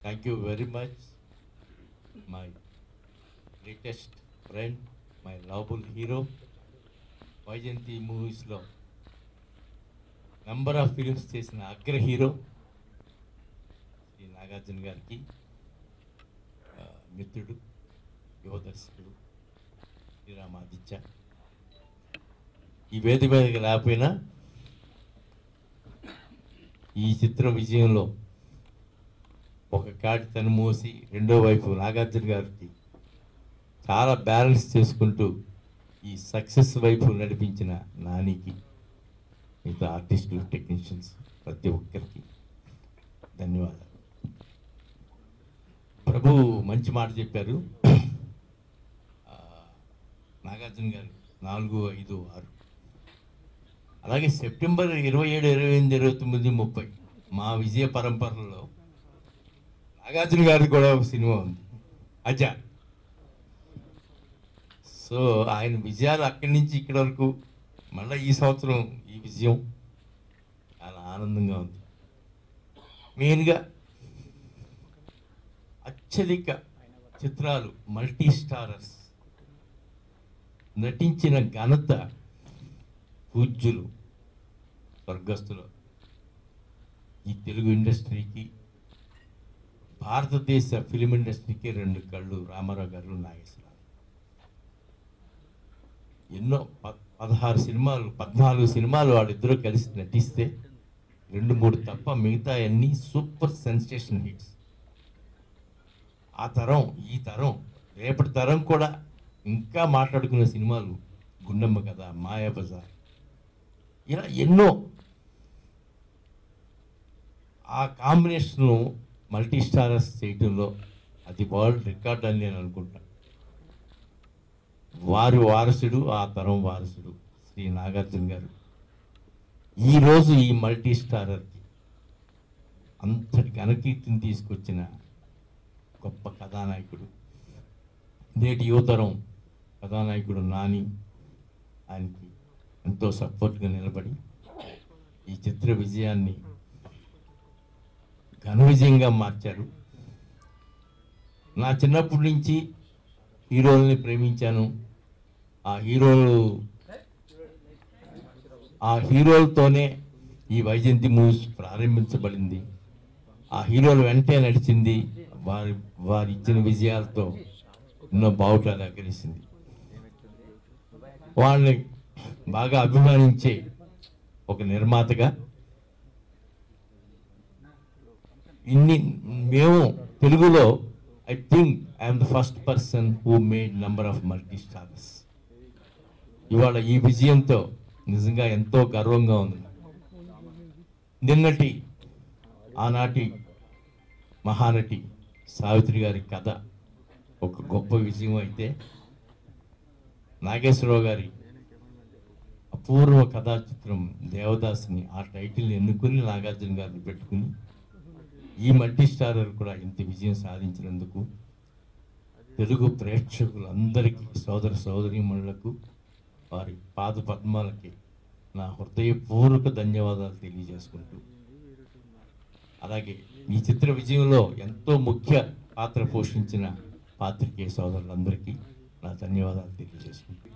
Thank you very much, my greatest friend, my lovable hero, Vyjayanthi మూవీస్లో number of films చేసిన అగ్ర hero Shri Nagarjuna గారికి, మిత్రుడు, యువ దర్శకుడు శ్రీరామాదిత్య. ఈ వేదిక మీదకి లేకపోయినా ఈ చిత్ర విజయంలో ఒక కాటి తను మోసి రెండో వైపు నాగార్జున గారికి చాలా బ్యాలెన్స్ చేసుకుంటూ ఈ సక్సెస్ వైపు నడిపించిన నానికి, మిగతా ఆర్టిస్టులు, టెక్నీషియన్స్ ప్రతి ఒక్కరికి ధన్యవాదాలు. ప్రభు మంచి మాట చెప్పారు. నాగార్జున గారు 4, 5, 6 అలాగే సెప్టెంబర్ 27, 28, 29, 30 మా విజయ పరంపరలో నాగార్జున గారి కూడా ఒక సినిమా ఉంది, అజా. సో ఆయన విజయాలు అక్కడి నుంచి ఇక్కడి వరకు, మళ్ళీ ఈ సంవత్సరం ఈ విజయం చాలా ఆనందంగా ఉంది. మెయిన్గా అత్యధిక చిత్రాలు, మల్టీ స్టారర్స్ నటించిన ఘనత పూజ్యులు స్వర్గస్థులు ఈ తెలుగు ఇండస్ట్రీకి, భారతదేశ ఫిలిం ఇండస్ట్రీకి 2 కళ్ళు రామారావు గారు, నాగేశ్వరరావు. ఎన్నో 14 సినిమాలు వాళ్ళిద్దరూ కలిసి నటిస్తే 2, 3 తప్ప మిగతా అన్నీ సూపర్ సెన్సేషన్ హిట్స్. ఆ తరం, ఈ తరం, రేపటి తరం కూడా ఇంకా మాట్లాడుకునే సినిమాలు గుండమ్మ కథ, మాయాబజార్, ఇలా ఎన్నో. ఆ కాంబినేషన్ను మల్టీ స్టారర్స్ చేయడంలో అది వరల్డ్ రికార్డ్ అని నేను అనుకుంటాను. వారి వారసుడు, ఆ తరం వారసుడు శ్రీ నాగార్జున గారు ఈరోజు ఈ మల్టీ స్టారర్కి అంతటి ఘనకీర్తిని తీసుకొచ్చిన గొప్ప కథానాయకుడు. నేటి యువతరం కథానాయకుడు నాని ఆయనకి ఎంతో సపోర్ట్గా నిలబడి ఈ చిత్ర విజయాన్ని ఘన విజయంగా మార్చారు. నా చిన్నప్పటి నుంచి హీరోల్ని ప్రేమించాను. ఆ హీరోలతోనే ఈ వైజయంతి మూవీస్ ప్రారంభించబడింది. ఆ హీరోల వెంటే నడిచింది. వారి ఇచ్చిన విజయాలతో ఎన్నో బావుటాలు అగ్రహించింది. వాళ్ళని బాగా అభిమానించే ఒక నిర్మాతగా మేము తెలుగులో I think I'm the first person who made number of multi starrers. ఇవాళ ఈ విజయంతో నిజంగా ఎంతో గర్వంగా ఉంది. ఆనాటి మహానటి సావిత్రి గారి కథ ఒక గొప్ప విజయం అయితే, నాగేశ్వరరావు గారి అపూర్వ కథా చిత్రం దేవదాసుని ఆ టైటిల్ని ఎన్నుకుని నాగార్జున గారిని పెట్టుకుని ఈ మల్టీ స్టారర్ కూడా ఇంత విజయం సాధించినందుకు తెలుగు ప్రేక్షకులందరికీ, సోదర సోదరీమణులకు, వారి పాద పద్మాలకి నా హృదయపూర్వక ధన్యవాదాలు తెలియజేసుకుంటూ, అలాగే ఈ చిత్ర విజయంలో ఎంతో ముఖ్య పాత్ర పోషించిన పాత్రికేయ సోదరులందరికీ నా ధన్యవాదాలు తెలియజేసుకుంటూ